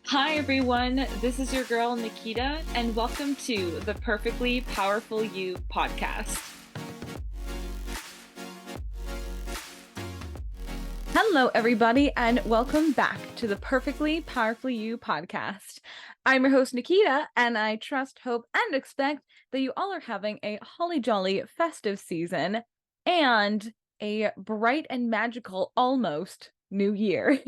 Hi everyone, this is your girl Nikita, and welcome to the Perfectly Powerful You podcast. Hello, everybody, and welcome back to the Perfectly Powerful You podcast. I'm your host, Nikita, and I trust, hope, and expect that you all are having a holly jolly festive season and a bright and magical almost new year.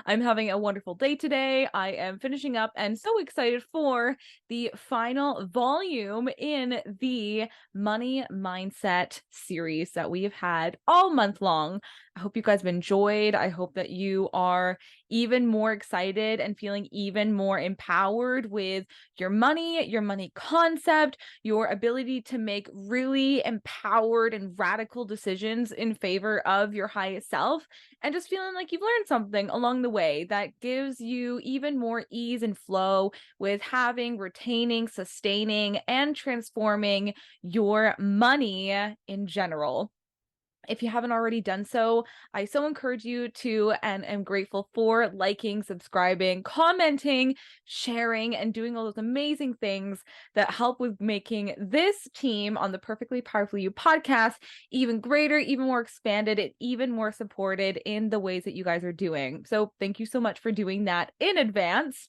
I'm having a wonderful day today. I am finishing up and so excited for the final volume in the money mindset series that we have had all month long. I hope you guys have enjoyed. I hope that you are even more excited and feeling even more empowered with your money concept, your ability to make really empowered and radical decisions in favor of your highest self, and just feeling like you've learned something along the way that gives you even more ease and flow with having, retaining, sustaining, and transforming your money in general. If you haven't already done so, I so encourage you to and am grateful for liking, subscribing, commenting, sharing, and doing all those amazing things that help with making this team on the Perfectly Powerful You podcast even greater, even more expanded, and even more supported in the ways that you guys are doing. So thank you so much for doing that in advance.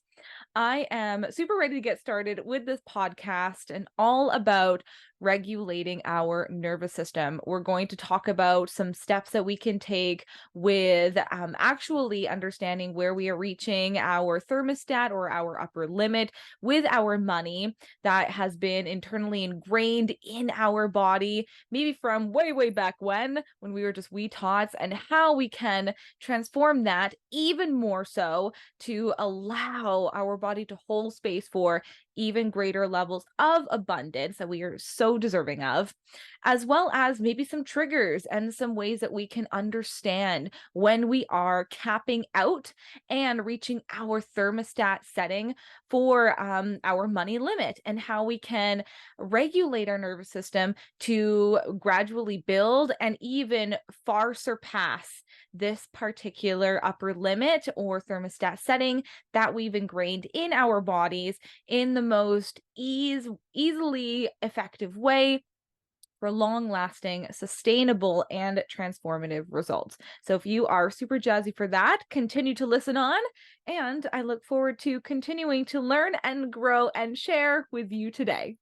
I am super ready to get started with this podcast and all about regulating our nervous system. We're going to talk about some steps that we can take with actually understanding where we are reaching our thermostat or our upper limit with our money that has been internally ingrained in our body, maybe from way, way back when we were just wee tots, and how we can transform that even more so to allow our body to hold space for even greater levels of abundance that we are so deserving of, as well as maybe some triggers and some ways that we can understand when we are capping out and reaching our thermostat setting for our money limit, and how we can regulate our nervous system to gradually build and even far surpass this particular upper limit or thermostat setting that we've ingrained in our bodies in the most easily effective way for long-lasting, sustainable, and transformative results. So if you are super jazzy for that, continue to listen on, and I look forward to continuing to learn and grow and share with you today.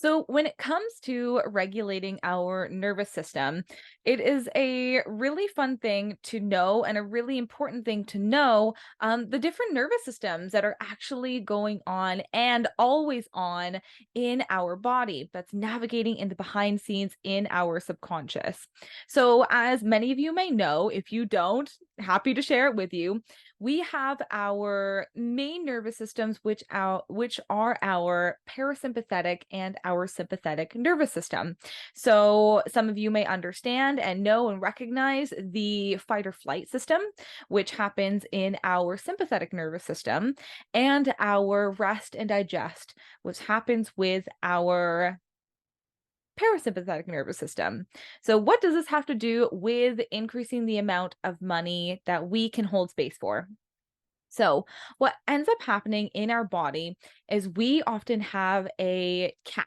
So, when it comes to regulating our nervous system, it is a really fun thing to know and a really important thing to know the different nervous systems that are actually going on and always on in our body that's navigating in the behind scenes in our subconscious. So, as many of you may know, if you don't, happy to share it with you. We have our main nervous systems, which are our parasympathetic and our sympathetic nervous system. So some of you may understand and know and recognize the fight or flight system, which happens in our sympathetic nervous system, and our rest and digest, which happens with our parasympathetic nervous system. So what does this have to do with increasing the amount of money that we can hold space for? So, what ends up happening in our body is we often have a cap,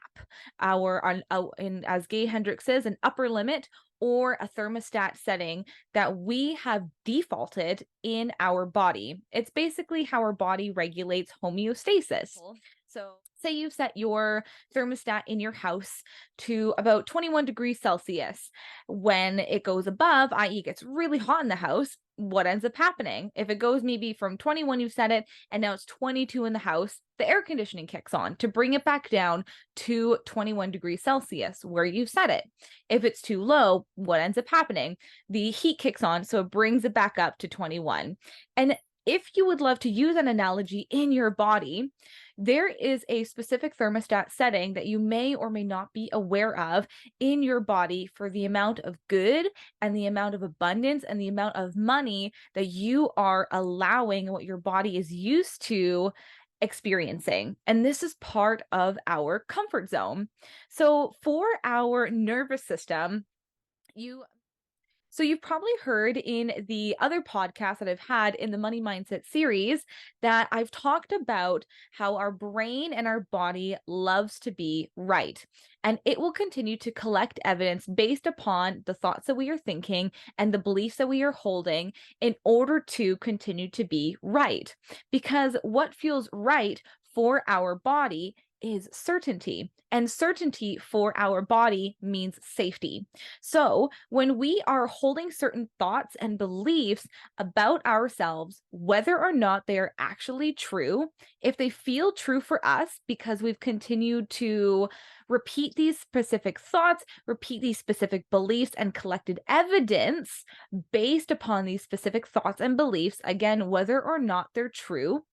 as Gay Hendricks says, an upper limit or a thermostat setting that we have defaulted in our body. It's basically how our body regulates homeostasis. So, say you set your thermostat in your house to about 21 degrees Celsius. When it goes above, i.e., gets really hot in the house, what ends up happening? If it goes maybe from 21, you set it, and now it's 22 in the house, the air conditioning kicks on to bring it back down to 21 degrees Celsius where you set it. If it's too low, what ends up happening? The heat kicks on, so it brings it back up to 21. And if you would love to use an analogy in your body, there is a specific thermostat setting that you may or may not be aware of in your body for the amount of good and the amount of abundance and the amount of money that you are allowing, what your body is used to experiencing. And this is part of our comfort zone. So for our nervous system, you So you've probably heard in the other podcasts that I've had in the Money Mindset series that I've talked about how our brain and our body loves to be right. And it will continue to collect evidence based upon the thoughts that we are thinking and the beliefs that we are holding in order to continue to be right. Because what feels right for our body is certainty. And certainty for our body means safety. So, when we are holding certain thoughts and beliefs about ourselves, whether or not they are actually true, if they feel true for us because we've continued to repeat these specific thoughts, repeat these specific beliefs, and collected evidence based upon these specific thoughts and beliefs, again, whether or not they're true,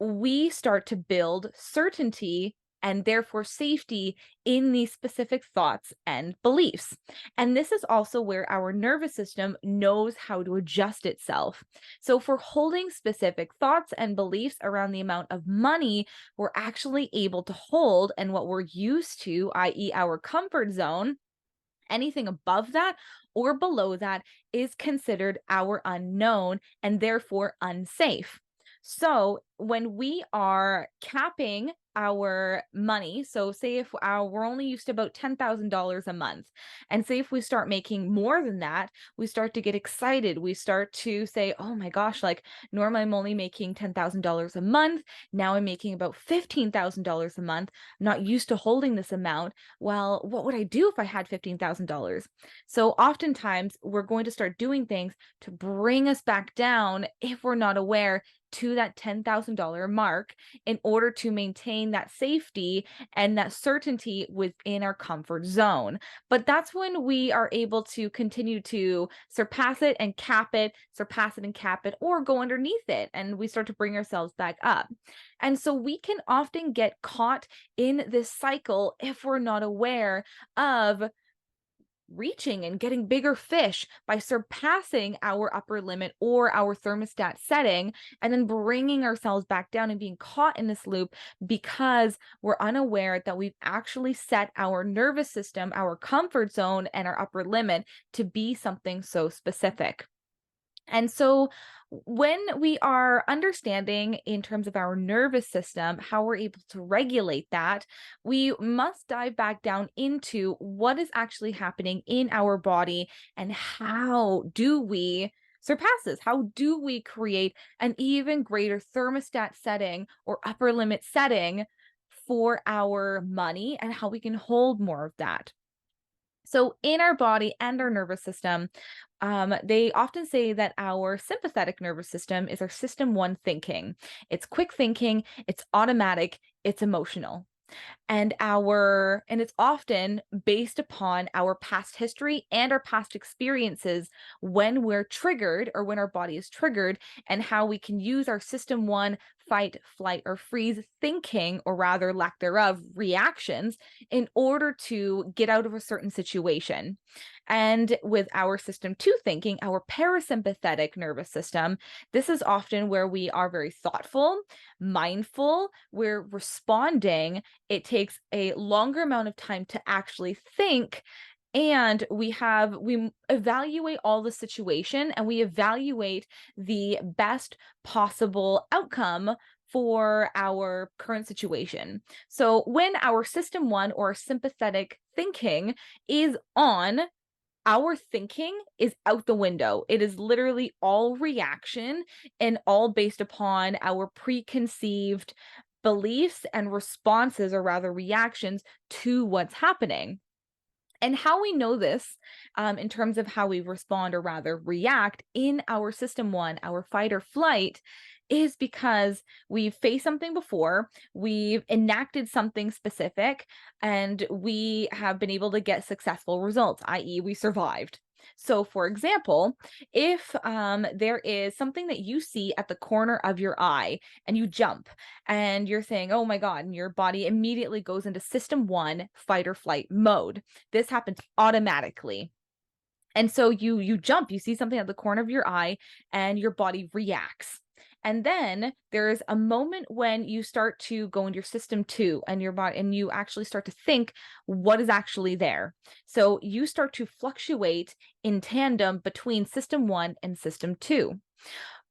we start to build certainty and therefore safety in these specific thoughts and beliefs. And this is also where our nervous system knows how to adjust itself. So, if we're holding specific thoughts and beliefs around the amount of money we're actually able to hold and what we're used to, i.e., our comfort zone, anything above that or below that is considered our unknown and therefore unsafe. So when we are capping our money, so say if we're only used to about $10,000 a month, and say if we start making more than that, we start to get excited. We start to say, oh my gosh, like normally I'm only making $10,000 a month. Now I'm making about $15,000 a month. I'm not used to holding this amount. Well, what would I do if I had $15,000? So oftentimes we're going to start doing things to bring us back down if we're not aware to that $10,000 mark in order to maintain that safety and that certainty within our comfort zone. But that's when we are able to continue to surpass it and cap it, surpass it and cap it, or go underneath it. And we start to bring ourselves back up. And so we can often get caught in this cycle if we're not aware of reaching and getting bigger fish by surpassing our upper limit or our thermostat setting and then bringing ourselves back down and being caught in this loop because we're unaware that we've actually set our nervous system, our comfort zone, and our upper limit to be something so specific. And so, when we are understanding in terms of our nervous system, how we're able to regulate that, we must dive back down into what is actually happening in our body and how do we surpass this? How do we create an even greater thermostat setting or upper limit setting for our money and how we can hold more of that? So, in our body and our nervous system, they often say that our sympathetic nervous system is our system one thinking. It's quick thinking, it's automatic, it's emotional, and it's often based upon our past history and our past experiences when we're triggered or when our body is triggered, and how we can use our system one fight, flight, or freeze thinking, or rather lack thereof, reactions in order to get out of a certain situation. And with our system two thinking, our parasympathetic nervous system, this is often where we are very thoughtful, mindful, we're responding. It takes a longer amount of time to actually think, and we evaluate all the situation and we evaluate the best possible outcome for our current situation. So when our system one or sympathetic thinking is on, our thinking is out the window. It is literally all reaction and all based upon our preconceived beliefs and responses, or rather reactions to what's happening. And how we know this, in terms of how we respond or rather react in our system one, our fight or flight, is because we've faced something before, we've enacted something specific, and we have been able to get successful results, i.e., we survived. So, for example, if there is something that you see at the corner of your eye and you jump and you're saying, oh my God, and your body immediately goes into system one, fight or flight mode. This happens automatically. And so you jump, you see something at the corner of your eye and your body reacts. And then there's a moment when you start to go into your system two and your body, and you actually start to think what is actually there. So you start to fluctuate in tandem between system one and system two,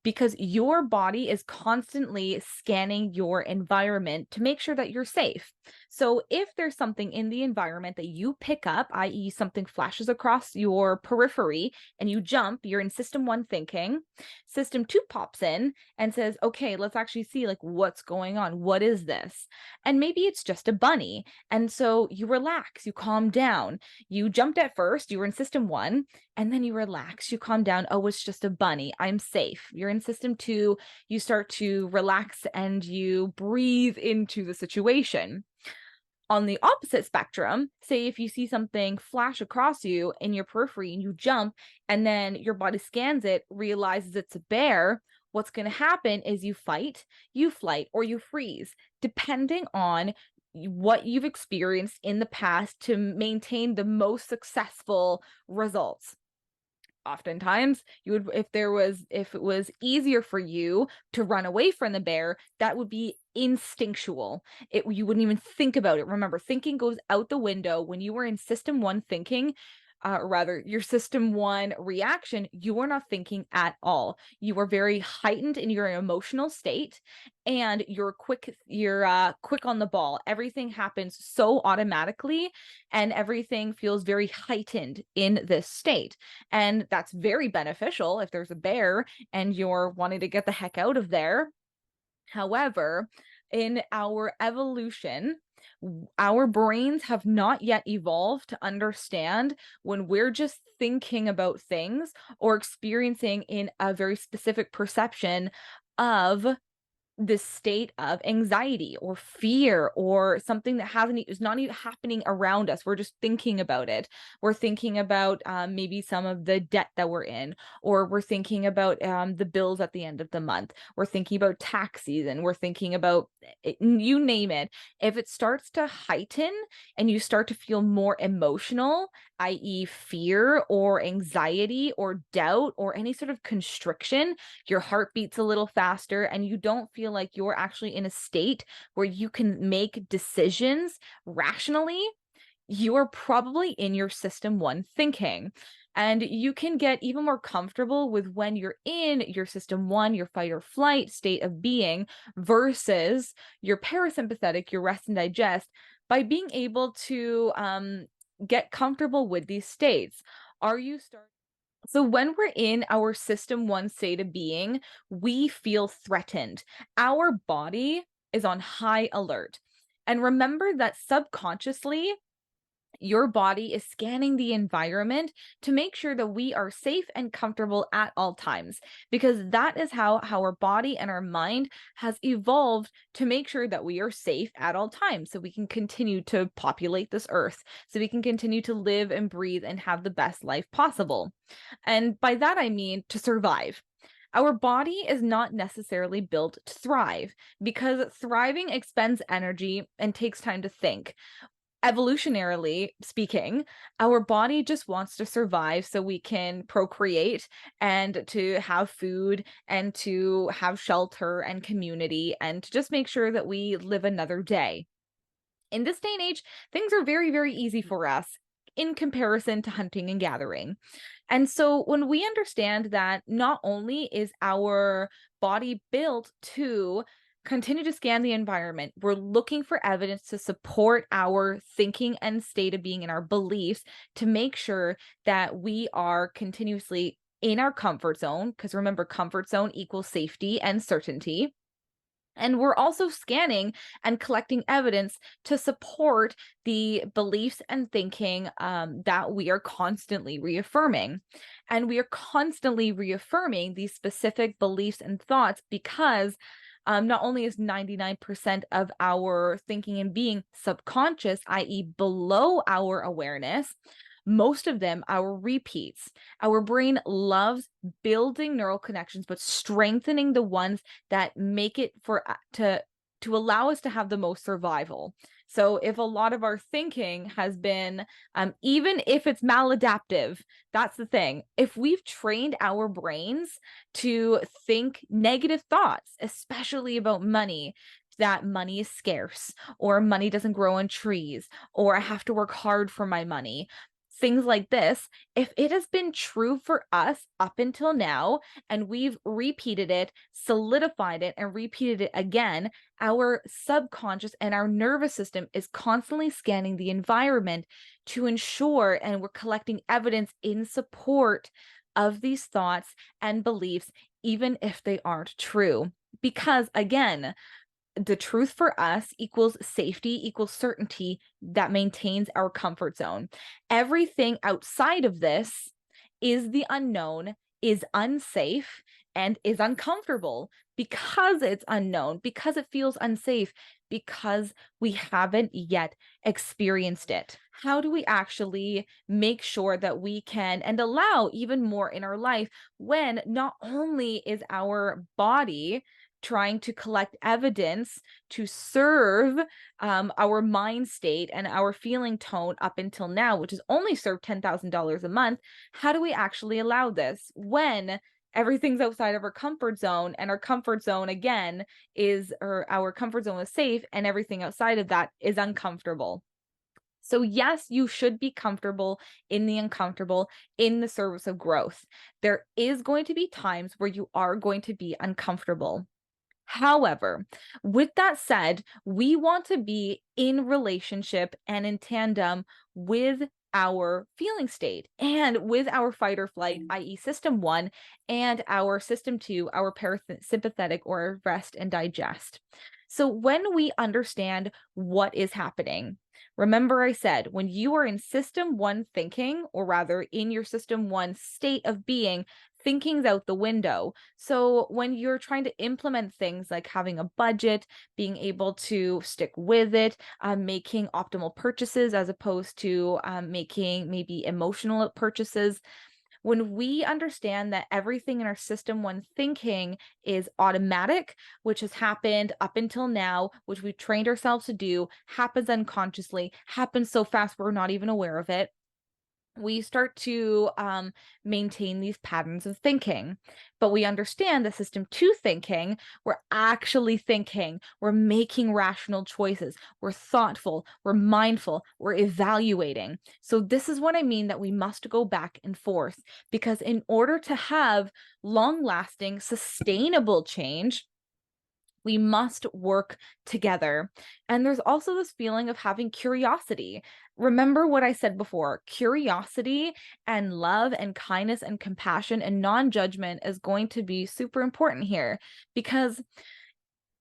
because your body is constantly scanning your environment to make sure that you're safe. So if there's something in the environment that you pick up, i.e., something flashes across your periphery and you jump, you're in system one thinking. System two pops in and says, okay, let's actually see like what's going on. What is this? And maybe it's just a bunny. And so you relax, you calm down. You jumped at first, you were in system one, and then you relax, you calm down. Oh, it's just a bunny. I'm safe. You're in system two. You start to relax and you breathe into the situation. On the opposite spectrum, say if you see something flash across you in your periphery and you jump, and then your body scans it, realizes it's a bear, what's going to happen is you fight, you flight, or you freeze, depending on what you've experienced in the past to maintain the most successful results. Oftentimes you would, if it was easier for you to run away from the bear, that would be instinctual. You wouldn't even think about it. Remember, thinking goes out the window when you were in system one thinking. Rather, your system one reaction, you are not thinking at all. You are very heightened in your emotional state, and you're quick on the ball. Everything happens so automatically, and everything feels very heightened in this state. And that's very beneficial if there's a bear and you're wanting to get the heck out of there. However, in our evolution, our brains have not yet evolved to understand when we're just thinking about things or experiencing in a very specific perception of this state of anxiety or fear or something that hasn't is not even happening around us. We're just thinking about it. We're thinking about maybe some of the debt that we're in, or we're thinking about the bills at the end of the month. We're thinking about tax season. We're thinking about you name it. If it starts to heighten and you start to feel more emotional, i.e., fear or anxiety or doubt or any sort of constriction, your heart beats a little faster, and you don't feel like you're actually in a state where you can make decisions rationally, you are probably in your system one thinking. And you can get even more comfortable with when you're in your system one, your fight or flight state of being, versus your parasympathetic, your rest and digest, by being able to get comfortable with these states. Are you starting? So when we're in our system one state of being, we feel threatened. Our body is on high alert. And remember that subconsciously, your body is scanning the environment to make sure that we are safe and comfortable at all times, because that is how our body and our mind has evolved to make sure that we are safe at all times, so we can continue to populate this earth, so we can continue to live and breathe and have the best life possible. And by that, I mean to survive. Our body is not necessarily built to thrive, because thriving expends energy and takes time to think. Evolutionarily speaking, our body just wants to survive so we can procreate and to have food and to have shelter and community and to just make sure that we live another day. In this day and age, things are very, very easy for us in comparison to hunting and gathering. And so when we understand that not only is our body built to continue to scan the environment, we're looking for evidence to support our thinking and state of being and our beliefs to make sure that we are continuously in our comfort zone. Because remember, comfort zone equals safety and certainty. And we're also scanning and collecting evidence to support the beliefs and thinking that we are constantly reaffirming. And we are constantly reaffirming these specific beliefs and thoughts because not only is 99% of our thinking and being subconscious, i.e., below our awareness, most of them are repeats. Our brain loves building neural connections, but strengthening the ones that make it to allow us to have the most survival. So if a lot of our thinking has been, even if it's maladaptive, that's the thing. If we've trained our brains to think negative thoughts, especially about money, that money is scarce, or money doesn't grow on trees, or I have to work hard for my money, things like this, if it has been true for us up until now, and we've repeated it, solidified it, and repeated it again, our subconscious and our nervous system is constantly scanning the environment to ensure, and we're collecting evidence in support of these thoughts and beliefs, even if they aren't true. Because again, the truth for us equals safety, equals certainty that maintains our comfort zone. Everything outside of this is the unknown, is unsafe, and is uncomfortable because it's unknown, because it feels unsafe, because we haven't yet experienced it. How do we actually make sure that we can and allow even more in our life when not only is our body trying to collect evidence to serve our mind state and our feeling tone up until now, which has only served $10,000 a month? How do we actually allow this when everything's outside of our comfort zone, and our comfort zone again is, or our comfort zone is safe, and everything outside of that is uncomfortable? So yes, you should be comfortable in the uncomfortable in the service of growth. There is going to be times where you are going to be uncomfortable. However, with that said, we want to be in relationship and in tandem with our feeling state and with our fight or flight, i.e., system one, and our system two, our parasympathetic or rest and digest. So when we understand what is happening, remember I said when you are in system one thinking, or rather in your system one state of being, thinking's out the window. So when you're trying to implement things like having a budget, being able to stick with it, making optimal purchases as opposed to making maybe emotional purchases, when we understand that everything in our system one thinking is automatic, which has happened up until now, which we've trained ourselves to do, happens unconsciously, happens so fast we're not even aware of it, we start to maintain these patterns of thinking. But we understand the system two thinking, we're actually thinking, we're making rational choices, we're thoughtful, we're mindful, we're evaluating. So this is what I mean that we must go back and forth, because in order to have long-lasting, sustainable change, we must work together. And there's also this feeling of having curiosity. Remember what I said before, curiosity and love and kindness and compassion and non-judgment is going to be super important here, because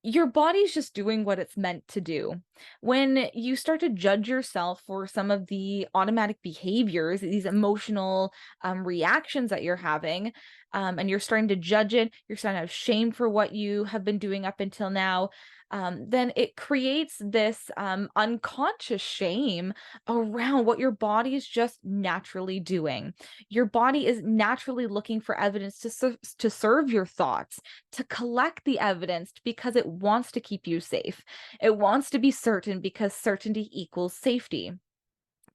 your body's just doing what it's meant to do. When you start to judge yourself for some of the automatic behaviors, these emotional reactions that you're having, and you're starting to judge it, you're starting to have shame for what you have been doing up until now, then it creates this unconscious shame around what your body is just naturally doing. Your body is naturally looking for evidence to serve your thoughts, to collect the evidence because it wants to keep you safe. It wants to be certain because certainty equals safety.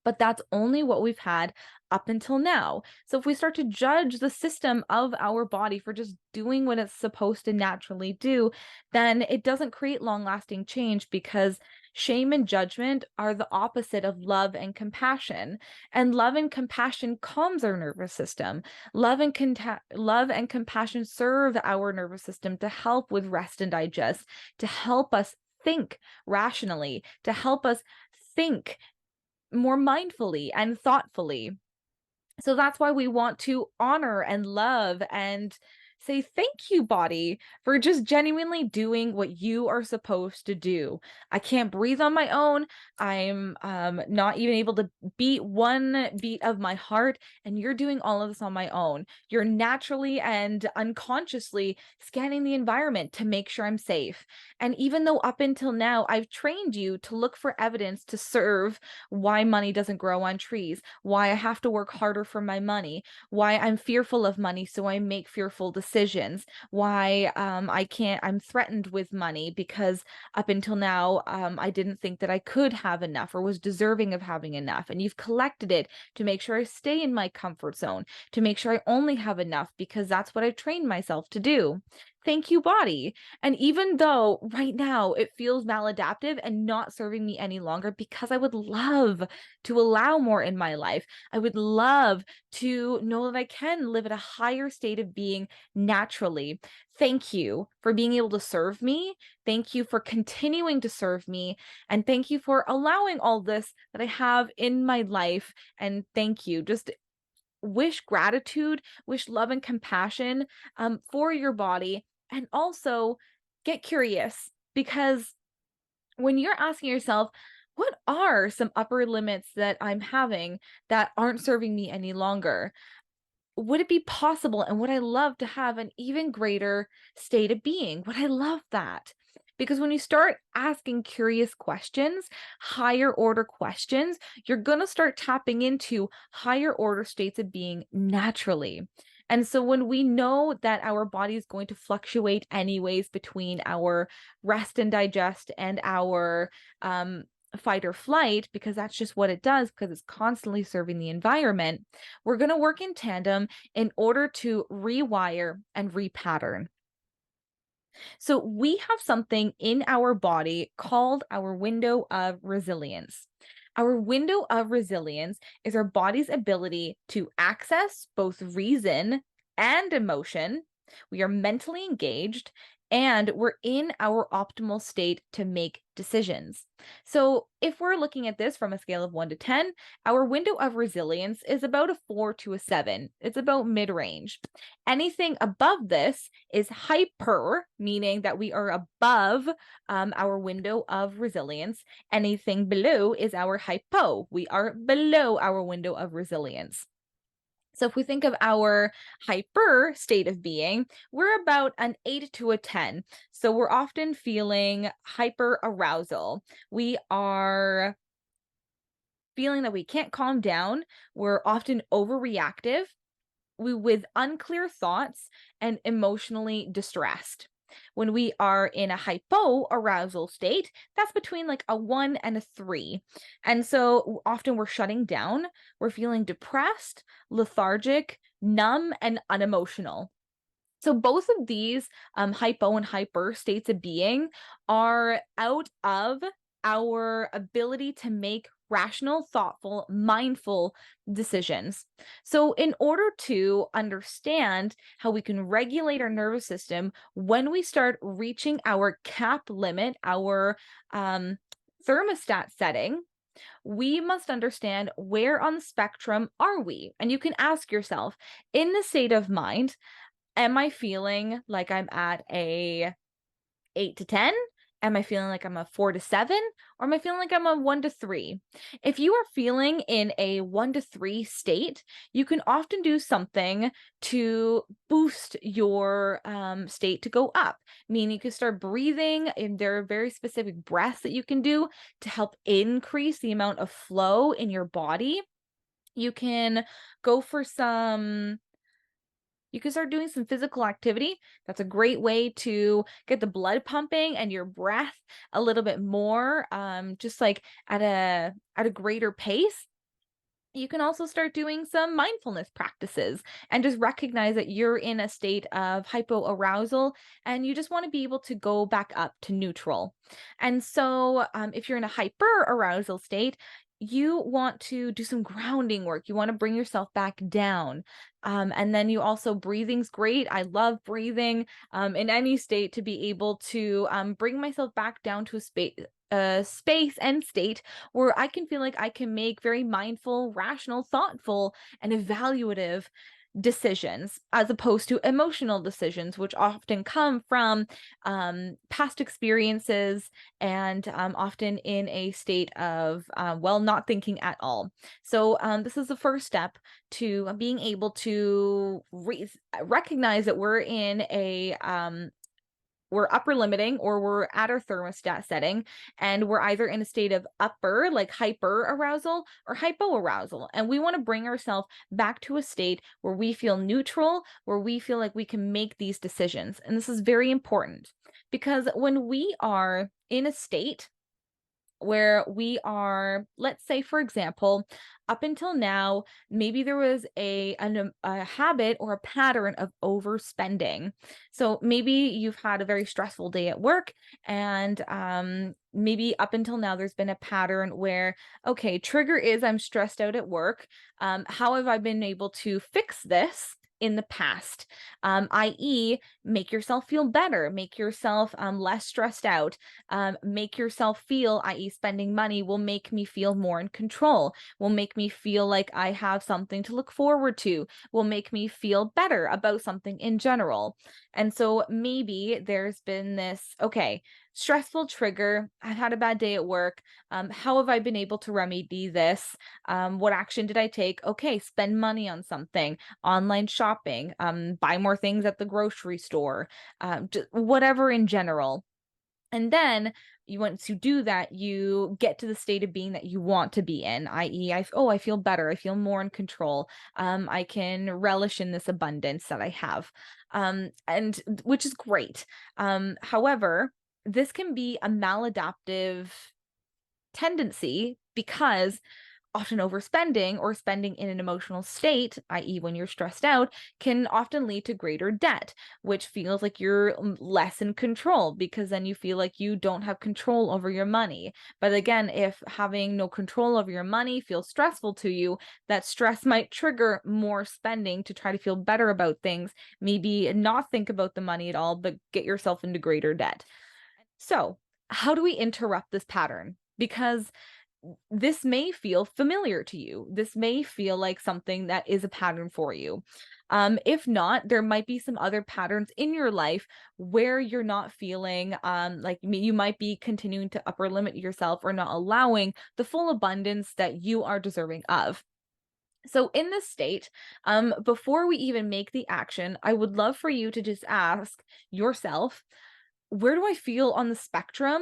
But that's only what we've had up until now. So if we start to judge the system of our body for just doing what it's supposed to naturally do, then it doesn't create long-lasting change, because shame and judgment are the opposite of love and compassion. And love and compassion calms our nervous system. Love and compassion serve our nervous system to help with rest and digest, to help us think rationally, to help us think more mindfully and thoughtfully. So that's why we want to honor and love and say thank you, body, for just genuinely doing what you are supposed to do. I can't breathe on my own. I'm not even able to beat one beat of my heart, and you're doing all of this on my own. You're naturally and unconsciously scanning the environment to make sure I'm safe. And even though up until now I've trained you to look for evidence to serve why money doesn't grow on trees, why I have to work harder for my money, why I'm fearful of money, so I make fearful decisions, decisions, why I'm threatened with money because up until now, I didn't think that I could have enough or was deserving of having enough. And you've collected it to make sure I stay in my comfort zone, to make sure I only have enough because that's what I've trained myself to do. Thank you, body. And even though right now it feels maladaptive and not serving me any longer, because I would love to allow more in my life, I would love to know that I can live at a higher state of being naturally. Thank you for being able to serve me. Thank you for continuing to serve me. And thank you for allowing all this that I have in my life. And thank you. Just wish gratitude, wish love and compassion for your body. And also get curious because when you're asking yourself, what are some upper limits that I'm having that aren't serving me any longer? Would it be possible and would I love to have an even greater state of being? Would I love that? Because when you start asking curious questions, higher order questions, you're going to start tapping into higher order states of being naturally. And so when we know that our body is going to fluctuate anyways between our rest and digest and our fight or flight, because that's just what it does, because it's constantly serving the environment, we're going to work in tandem in order to rewire and repattern. So we have something in our body called our window of resilience. Our window of resilience is our body's ability to access both reason and emotion. We are mentally engaged and we're in our optimal state to make decisions. So, if we're looking at this from a scale of 1 to 10, our window of resilience is about a 4 to a 7. It's about mid range. Anything above this is hyper, meaning that we are above our window of resilience. Anything below is our hypo. We are below our window of resilience. So if we think of our hyper state of being, we're about an 8 to a 10. So we're often feeling hyper arousal. We are feeling that we can't calm down. We're often overreactive, with unclear thoughts and emotionally distressed. When we are in a hypo arousal state, that's between like a 1 and a 3. And so often we're shutting down, we're feeling depressed, lethargic, numb, and unemotional. So both of these hypo and hyper states of being are out of our ability to make rational, thoughtful, mindful decisions. So in order to understand how we can regulate our nervous system when we start reaching our cap limit, our thermostat setting, we must understand where on the spectrum are we? And you can ask yourself, in the state of mind, am I feeling like I'm at a 8 to 10? Am I feeling like I'm a 4 to 7? Or am I feeling like I'm a 1 to 3? If you are feeling in a 1 to 3 state, you can often do something to boost your state to go up. Meaning you can start breathing, and there are very specific breaths that you can do to help increase the amount of flow in your body. You can go for some you can start doing some physical activity. That's a great way to get the blood pumping and your breath a little bit more, just like at a greater pace. You can also start doing some mindfulness practices and just recognize that you're in a state of hypoarousal and you just want to be able to go back up to neutral. And so, if you're in a hyperarousal state, you want to do some grounding work. You want to bring yourself back down. And then you also, breathing's great. I love breathing in any state to be able to bring myself back down to a space and state where I can feel like I can make very mindful, rational, thoughtful, and evaluative decisions as opposed to emotional decisions, which often come from past experiences and often in a state of, not thinking at all. So, this is the first step to being able to recognize that we're in a we're upper limiting or we're at our thermostat setting, and we're either in a state of upper, like hyper arousal, or hypo arousal. And we want to bring ourselves back to a state where we feel neutral, where we feel like we can make these decisions. And this is very important because when we are in a state where we are, let's say, for example, up until now, maybe there was a habit or a pattern of overspending. So maybe you've had a very stressful day at work, and maybe up until now there's been a pattern where, okay, trigger is I'm stressed out at work. How have I been able to fix this in the past? I.e., make yourself feel better, make yourself less stressed out, make yourself feel, i.e., spending money will make me feel more in control, will make me feel like I have something to look forward to, will make me feel better about something in general. And so maybe there's been this, okay, stressful trigger. I've had a bad day at work. How have I been able to remedy this? What action did I take? Okay, spend money on something, online shopping, buy more things at the grocery store, whatever in general. And then once you do that, you get to the state of being that you want to be in, i.e., I feel better. I feel more in control. I can relish in this abundance that I have, and which is great. However, this can be a maladaptive tendency because often overspending or spending in an emotional state, i.e., when you're stressed out, can often lead to greater debt, which feels like you're less in control because then you feel like you don't have control over your money. But again, if having no control over your money feels stressful to you, that stress might trigger more spending to try to feel better about things, maybe not think about the money at all, but get yourself into greater debt. So, how do we interrupt this pattern? Because this may feel familiar to you. This may feel like something that is a pattern for you. If not, there might be some other patterns in your life where you're not feeling like you might be continuing to upper limit yourself or not allowing the full abundance that you are deserving of. So, in this state, before we even make the action, I would love for you to just ask yourself, where do I feel on the spectrum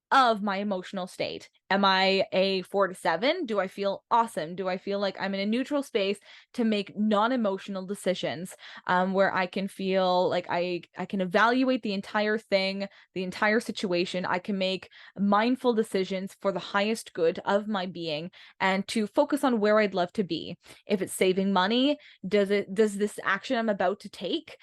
of my emotional state? Am I a 4 to 7? Do I feel awesome? Do I feel like I'm in a neutral space to make non-emotional decisions, where I can feel like I can evaluate the entire thing, the entire situation. I can make mindful decisions for the highest good of my being and to focus on where I'd love to be. If it's saving money, does this action I'm about to take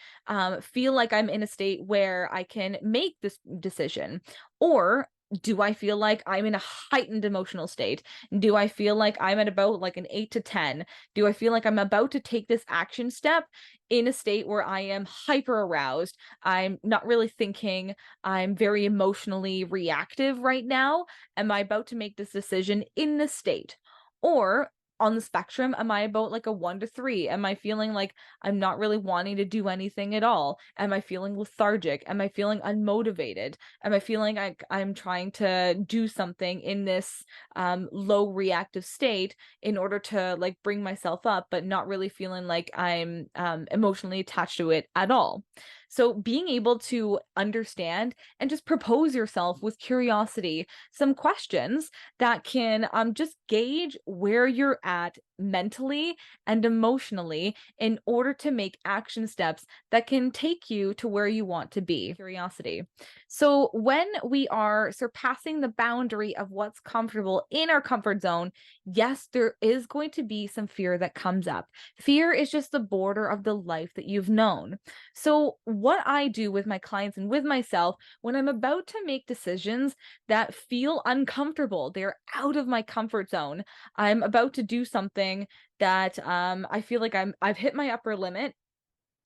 feel like I'm in a state where I can make this decision? Or do I feel like I'm in a heightened emotional state? Do I feel like I'm at about like an 8 to 10? Do I feel like I'm about to take this action step in a state where I am hyper aroused? I'm not really thinking. I'm very emotionally reactive right now. Am I about to make this decision in this state? Or on the spectrum, am I about like a 1 to 3? Am I feeling like I'm not really wanting to do anything at all? Am I feeling lethargic? Am I feeling unmotivated? Am I feeling like I'm trying to do something in this low reactive state in order to like bring myself up, but not really feeling like I'm emotionally attached to it at all? So being able to understand and just propose yourself with curiosity some questions that can just gauge where you're at mentally and emotionally in order to make action steps that can take you to where you want to be. Curiosity. So, when we are surpassing the boundary of what's comfortable in our comfort zone, yes, there is going to be some fear that comes up. Fear is just the border of the life that you've known. So, what I do with my clients and with myself when I'm about to make decisions that feel uncomfortable, they're out of my comfort zone. I'm about to do something that I feel like I've hit my upper limit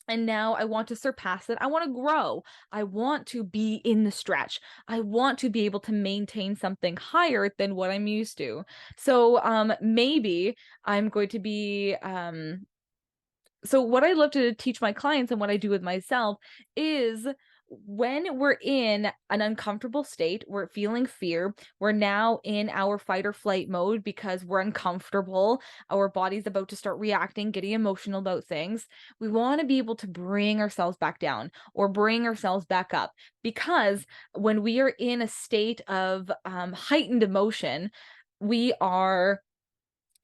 and now I want to surpass it. I want to grow. I want to be in the stretch. I want to be able to maintain something higher than what I'm used to. So maybe I'm going to be So what I love to teach my clients and what I do with myself is when we're in an uncomfortable state, we're feeling fear, we're now in our fight or flight mode because we're uncomfortable, our body's about to start reacting, getting emotional about things. We want to be able to bring ourselves back down or bring ourselves back up, because when we are in a state of heightened emotion, we are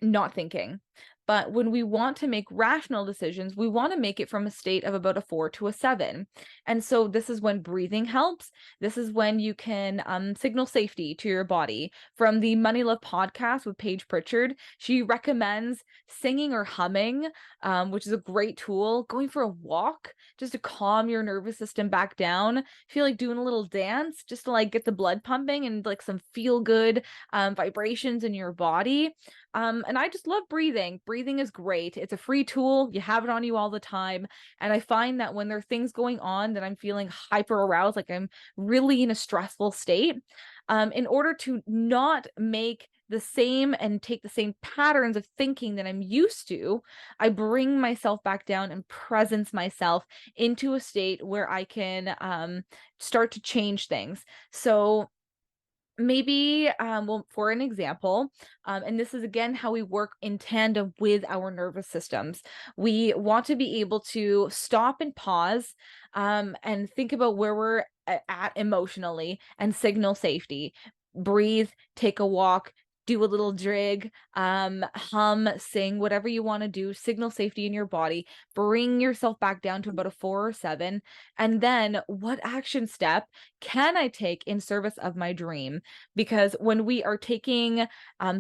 not thinking. But when we want to make rational decisions, we want to make it from a state of about a 4 to a 7. And so this is when breathing helps. This is when you can signal safety to your body. From the Money Love podcast with Paige Pritchard, she recommends singing or humming, which is a great tool. Going for a walk just to calm your nervous system back down. Feel like doing a little dance just to like get the blood pumping and like some feel good vibrations in your body. And I just love breathing. Breathing is great. It's a free tool. You have it on you all the time. And I find that when there are things going on that I'm feeling hyper aroused, like I'm really in a stressful state, in order to not make the same and take the same patterns of thinking that I'm used to, I bring myself back down and presence myself into a state where I can start to change things. So maybe, well, for an example, and this is again how we work in tandem with our nervous systems. We want to be able to stop and pause, and think about where we're at emotionally and signal safety. Breathe, take a walk, do a little jig, hum, sing, whatever you want to do, signal safety in your body, bring yourself back down to about a 4 or 7. And then what action step can I take in service of my dream? Because when we are taking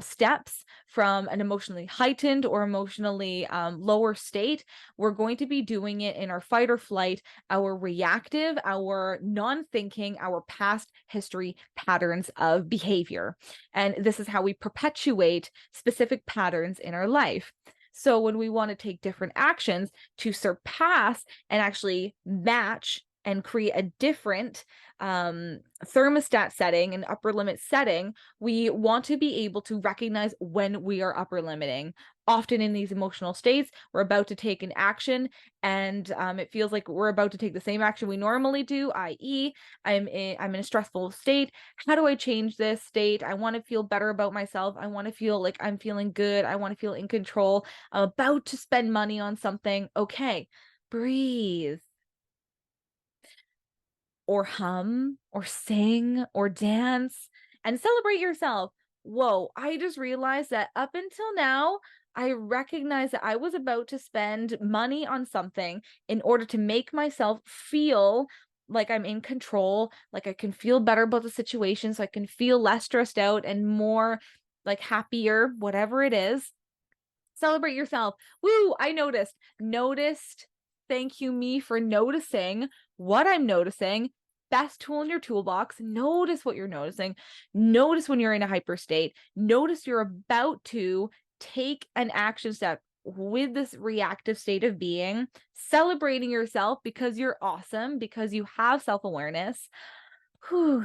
steps from an emotionally heightened or emotionally lower state, we're going to be doing it in our fight or flight, our reactive, our non-thinking, our past history patterns of behavior. And this is how we perpetuate specific patterns in our life. So when we want to take different actions to surpass and actually match and create a different thermostat setting and upper limit setting, we want to be able to recognize when we are upper limiting. Often in these emotional states, we're about to take an action, and it feels like we're about to take the same action we normally do, i.e., I'm in a stressful state. How do I change this state? I want to feel better about myself. I want to feel like I'm feeling good. I want to feel in control. I'm about to spend money on something. Okay, breathe or hum or sing or dance and celebrate yourself. Whoa, I just realized that up until now, I recognized that I was about to spend money on something in order to make myself feel like I'm in control, like I can feel better about the situation, so I can feel less stressed out and more like happier, whatever it is. Celebrate yourself. Woo, I noticed. Noticed. Thank you, me, for noticing what I'm noticing. Best tool in your toolbox. Notice what you're noticing. Notice when you're in a hyper state. Notice you're about to take an action step with this reactive state of being, celebrating yourself because you're awesome, because you have self-awareness.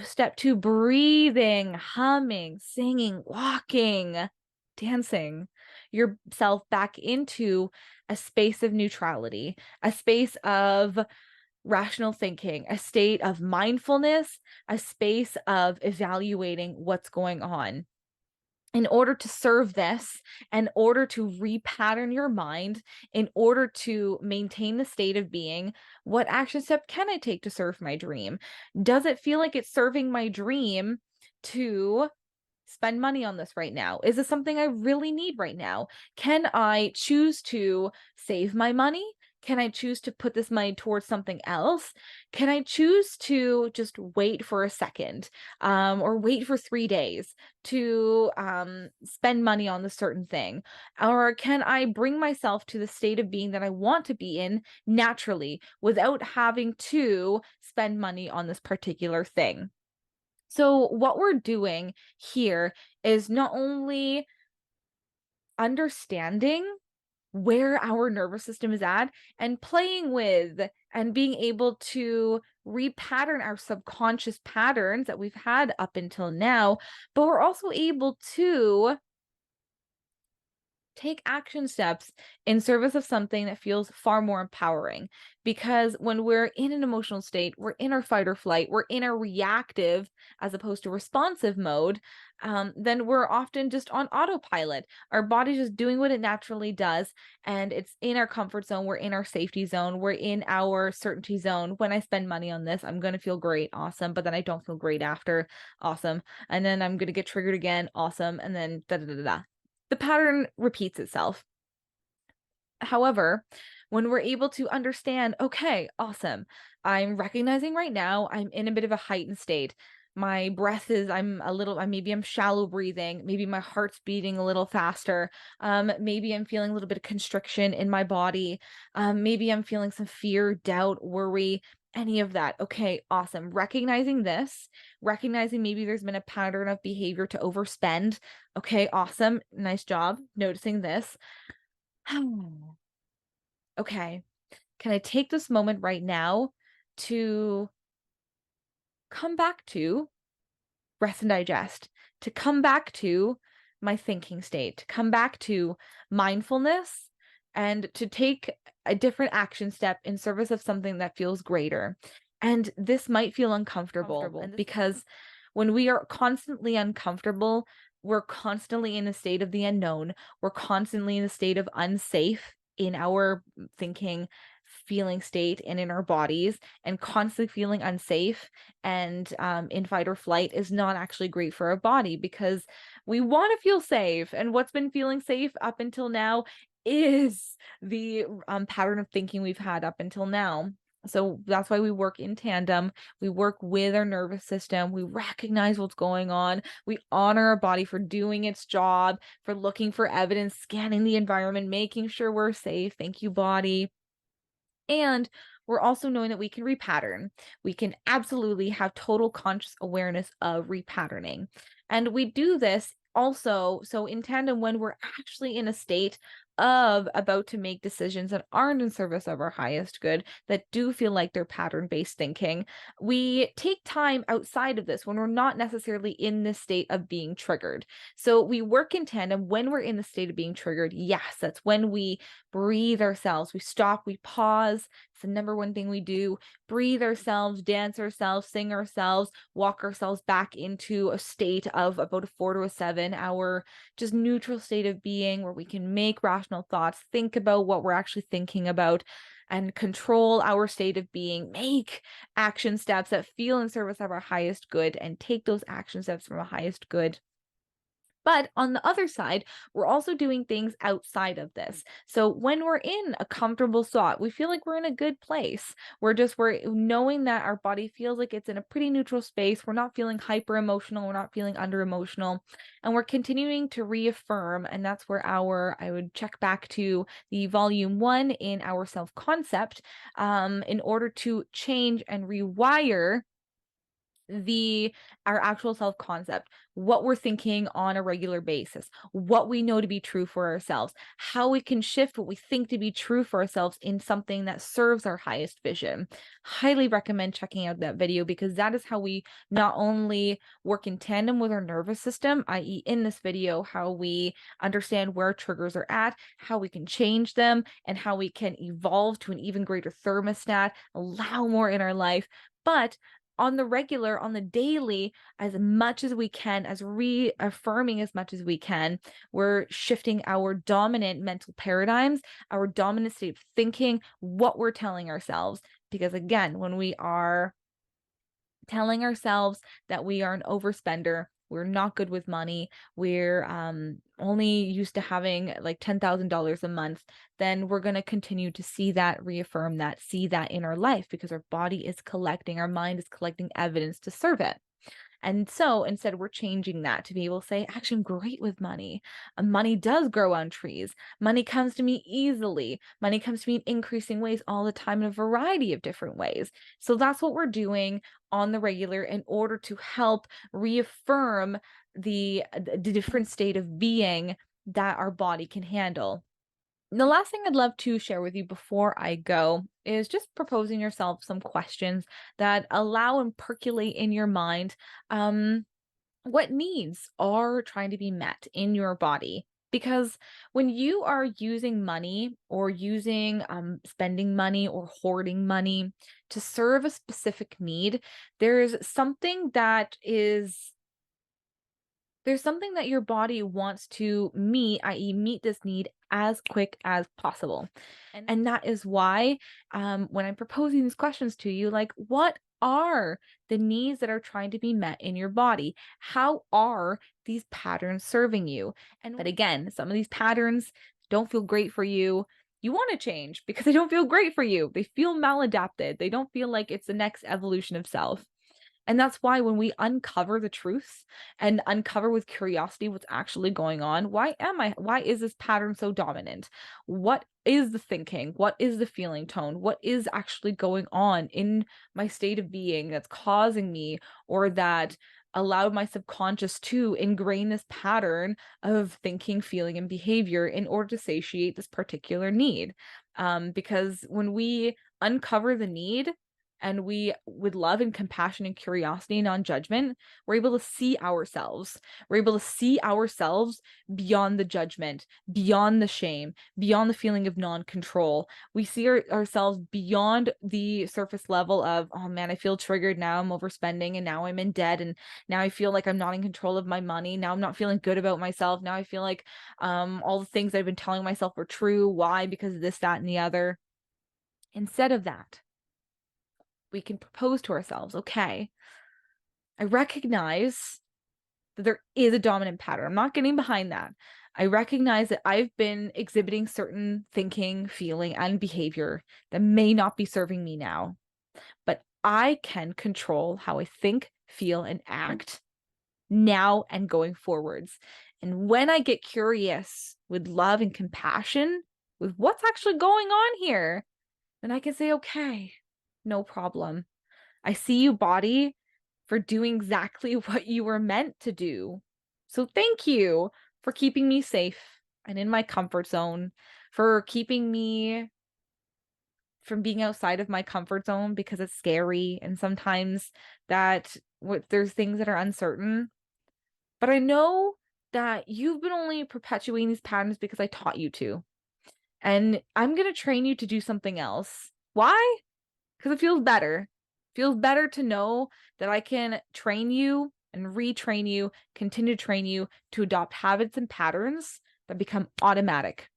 Step 2, breathing, humming, singing, walking, dancing yourself back into a space of neutrality, a space of rational thinking, a state of mindfulness, a space of evaluating what's going on. In order to serve this, in order to repattern your mind, in order to maintain the state of being, what action step can I take to serve my dream? Does it feel like it's serving my dream to spend money on this right now? Is this something I really need right now? Can I choose to save my money? Can I choose to put this money towards something else? Can I choose to just wait for a second, or wait for 3 days to spend money on the certain thing? Or can I bring myself to the state of being that I want to be in naturally without having to spend money on this particular thing? So what we're doing here is not only understanding where our nervous system is at and playing with and being able to repattern our subconscious patterns that we've had up until now, but we're also able to take action steps in service of something that feels far more empowering. Because when we're in an emotional state, we're in our fight or flight, we're in a reactive as opposed to responsive mode, then we're often just on autopilot. Our body's just doing what it naturally does, and it's in our comfort zone. We're in our safety zone. We're in our certainty zone. When I spend money on this, I'm going to feel great. Awesome. But then I don't feel great after. Awesome. And then I'm going to get triggered again. Awesome. And then da da da da. The pattern repeats itself. However, when we're able to understand, okay, awesome, I'm recognizing right now I'm in a bit of a heightened state. My breath is, maybe I'm shallow breathing. Maybe my heart's beating a little faster. Maybe I'm feeling a little bit of constriction in my body. Maybe I'm feeling some fear, doubt, worry, any of that. Okay, awesome. Recognizing this, recognizing maybe there's been a pattern of behavior to overspend. Okay, awesome. Nice job noticing this. Okay, can I take this moment right now to come back to rest and digest, to come back to my thinking state, to come back to mindfulness, and to take a different action step in service of something that feels greater. And this might feel uncomfortable because when we are constantly uncomfortable, we're constantly in a state of the unknown. We're constantly in a state of unsafe in our thinking, feeling state, and in our bodies, and constantly feeling unsafe and in fight or flight is not actually great for our body because we want to feel safe. And what's been feeling safe up until now is the pattern of thinking we've had up until now. So that's why we work in tandem. We work with our nervous system. We recognize what's going on. We honor our body for doing its job, for looking for evidence, scanning the environment, making sure we're safe. Thank you, body. And we're also knowing that we can repattern. We can absolutely have total conscious awareness of repatterning. And we do this also, so in tandem, when we're actually in a state of about to make decisions that aren't in service of our highest good, that do feel like they're pattern-based thinking, we take time outside of this when we're not necessarily in this state of being triggered. So we work in tandem when we're in the state of being triggered. Yes, that's when we breathe ourselves. We stop, we pause. It's the number one thing we do. Breathe ourselves, dance ourselves, sing ourselves, walk ourselves back into a state of about a 4 to a 7 hour, just neutral state of being where we can make rational thoughts, think about what we're actually thinking about, and control our state of being, make action steps that feel in service of our highest good, and take those action steps from our highest good. But on the other side, we're also doing things outside of this. So when we're in a comfortable spot, we feel like we're in a good place. We're knowing that our body feels like it's in a pretty neutral space. We're not feeling hyper emotional. We're not feeling under emotional. And we're continuing to reaffirm. And that's where I would check back to the volume 1 in our self-concept, in order to change and rewire our actual self-concept, what we're thinking on a regular basis, what we know to be true for ourselves, how we can shift what we think to be true for ourselves in something that serves our highest vision. Highly recommend checking out that video because that is how we not only work in tandem with our nervous system, i.e. in this video, how we understand where triggers are at, how we can change them, and how we can evolve to an even greater thermostat, allow more in our life, but on the regular, on the daily, as much as we can, as reaffirming as much as we can, we're shifting our dominant mental paradigms, our dominant state of thinking, what we're telling ourselves. Because again, when we are telling ourselves that we are an overspender, we're not good with money, we're only used to having like $10,000 a month, then we're going to continue to see that, reaffirm that, see that in our life because our body is collecting, our mind is collecting evidence to serve it. And so instead, we're changing that to be able to say, actually, I'm great with money. Money does grow on trees. Money comes to me easily. Money comes to me in increasing ways all the time in a variety of different ways. So that's what we're doing on the regular in order to help reaffirm the different state of being that our body can handle. The last thing I'd love to share with you before I go is just proposing yourself some questions that allow and percolate in your mind what needs are trying to be met in your body. Because when you are using money or using spending money or hoarding money to serve a specific need, there's something that is there's something that your body wants to meet, i.e., meet this need as quick as possible. And that is why, when I'm proposing these questions to you, like, what are the needs that are trying to be met in your body? How are these patterns serving you? But again, some of these patterns don't feel great for you. You want to change because they don't feel great for you. They feel maladapted. They don't feel like it's the next evolution of self. And that's why when we uncover the truth and uncover with curiosity what's actually going on, why is this pattern so dominant? What is the thinking? What is the feeling tone? What is actually going on in my state of being that's causing me or that allowed my subconscious to ingrain this pattern of thinking, feeling, and behavior in order to satiate this particular need? Because when we uncover the need, and we, with love and compassion and curiosity and non-judgment, we're able to see ourselves. We're able to see ourselves beyond the judgment, beyond the shame, beyond the feeling of non-control. We see ourselves beyond the surface level of, oh man, I feel triggered, now I'm overspending, and now I'm in debt, and now I feel like I'm not in control of my money, now I'm not feeling good about myself, now I feel like all the things I've been telling myself were true. Why? Because of this, that, and the other. Instead of that, we can propose to ourselves, okay, I recognize that there is a dominant pattern. I'm not getting behind that. I recognize that I've been exhibiting certain thinking, feeling, and behavior that may not be serving me now, but I can control how I think, feel, and act now and going forwards. And when I get curious with love and compassion with what's actually going on here, then I can say, okay, no problem. I see you, body, for doing exactly what you were meant to do. So thank you for keeping me safe and in my comfort zone, for keeping me from being outside of my comfort zone because it's scary and sometimes there's things that are uncertain. But I know that you've been only perpetuating these patterns because I taught you to. And I'm going to train you to do something else. Why? Because it feels better. It feels better to know that I can train you and retrain you, continue to train you to adopt habits and patterns that become automatic.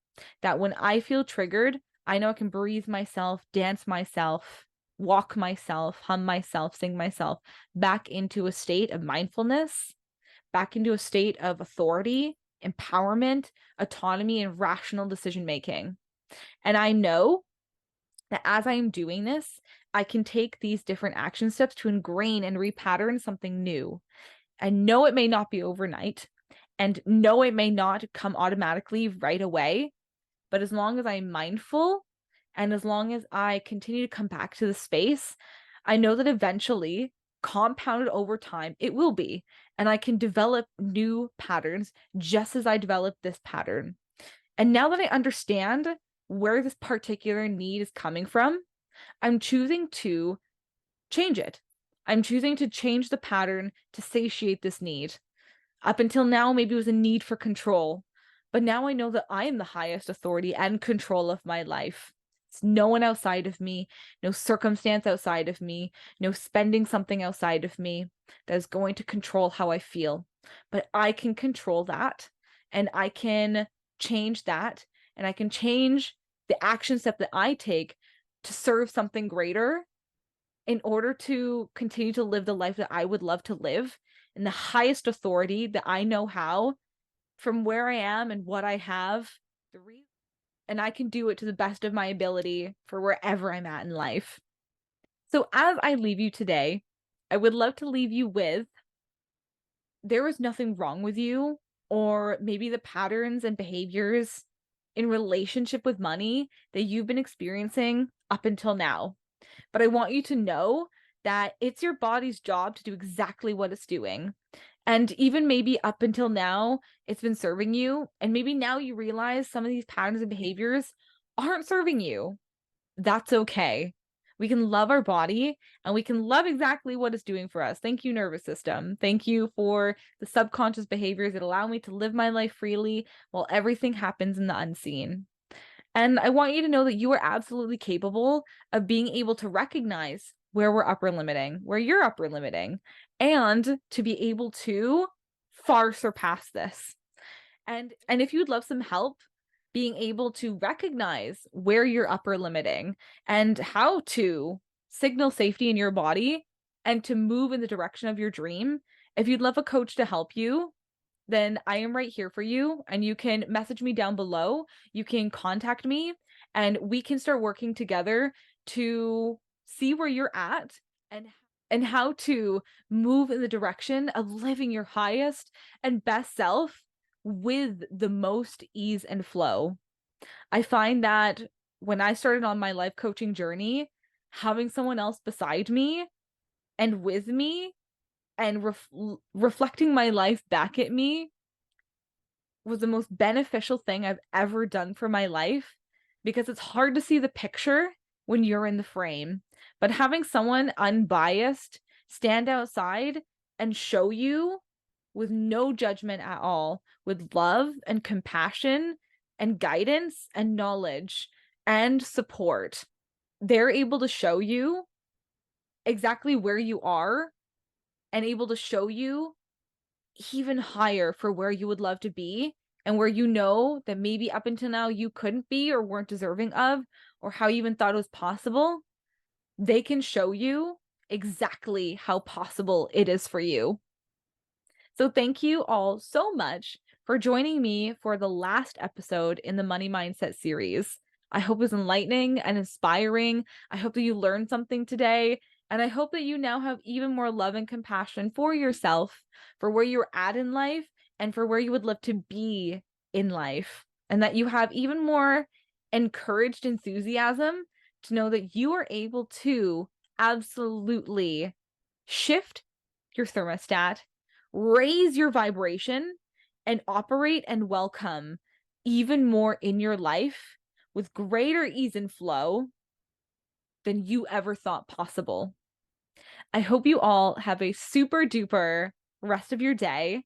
That when I feel triggered, I know I can breathe myself, dance myself, walk myself, hum myself, sing myself back into a state of mindfulness, back into a state of authority, empowerment, autonomy, and rational decision making. And I know that as I am doing this, I can take these different action steps to ingrain and repattern something new. And no, it may not be overnight. And no, it may not come automatically right away. But as long as I'm mindful and as long as I continue to come back to the space, I know that eventually, compounded over time, it will be. And I can develop new patterns just as I developed this pattern. And now that I understand where this particular need is coming from, I'm choosing to change it. I'm choosing to change the pattern to satiate this need. Up until now, maybe it was a need for control, but now I know that I am the highest authority and control of my life. It's no one outside of me, no circumstance outside of me, no spending something outside of me that is going to control how I feel. But I can control that, and I can change that, and I can change the action step that I take to serve something greater in order to continue to live the life that I would love to live in the highest authority that I know how, from where I am and what I have, and I can do it to the best of my ability for wherever I'm at in life. So as I leave you today, I would love to leave you with, there is nothing wrong with you, or maybe the patterns and behaviors in relationship with money that you've been experiencing up until now. But I want you to know that it's your body's job to do exactly what it's doing. And even maybe up until now, it's been serving you. And maybe now you realize some of these patterns and behaviors aren't serving you. That's okay. We can love our body and we can love exactly what it's doing for us. Thank you, nervous system. Thank you for the subconscious behaviors that allow me to live my life freely while everything happens in the unseen. And I want you to know that you are absolutely capable of being able to recognize where we're upper limiting, where you're upper limiting, and to be able to far surpass this. And if you'd love some help being able to recognize where you're upper limiting and how to signal safety in your body and to move in the direction of your dream, if you'd love a coach to help you, then I am right here for you. And you can message me down below. You can contact me and we can start working together to see where you're at and how to move in the direction of living your highest and best self with the most ease and flow. I find that when I started on my life coaching journey, having someone else beside me and with me and reflecting my life back at me was the most beneficial thing I've ever done for my life, because it's hard to see the picture when you're in the frame. But having someone unbiased stand outside and show you with no judgment at all, with love and compassion and guidance and knowledge and support, they're able to show you exactly where you are and able to show you even higher for where you would love to be and where you know that maybe up until now you couldn't be or weren't deserving of, or how you even thought it was possible. They can show you exactly how possible it is for you. So thank you all so much for joining me for the last episode in the Money Mindset series. I hope it was enlightening and inspiring. I hope that you learned something today. And I hope that you now have even more love and compassion for yourself, for where you're at in life, and for where you would love to be in life. And that you have even more encouraged enthusiasm to know that you are able to absolutely shift your thermostat, raise your vibration, and operate and welcome even more in your life with greater ease and flow than you ever thought possible. I hope you all have a super duper rest of your day.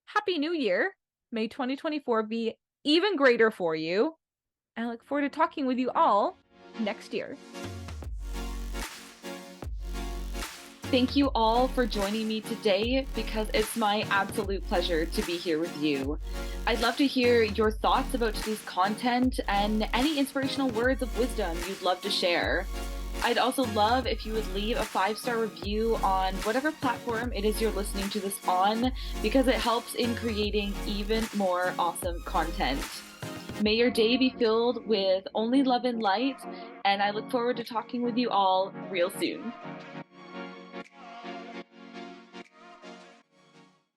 Happy New Year. May 2024 be even greater for you. And I look forward to talking with you all next year. Thank you all for joining me today, because it's my absolute pleasure to be here with you. I'd love to hear your thoughts about today's content and any inspirational words of wisdom you'd love to share. I'd also love if you would leave a 5-star review on whatever platform it is you're listening to this on, because it helps in creating even more awesome content. May your day be filled with only love and light, and I look forward to talking with you all real soon.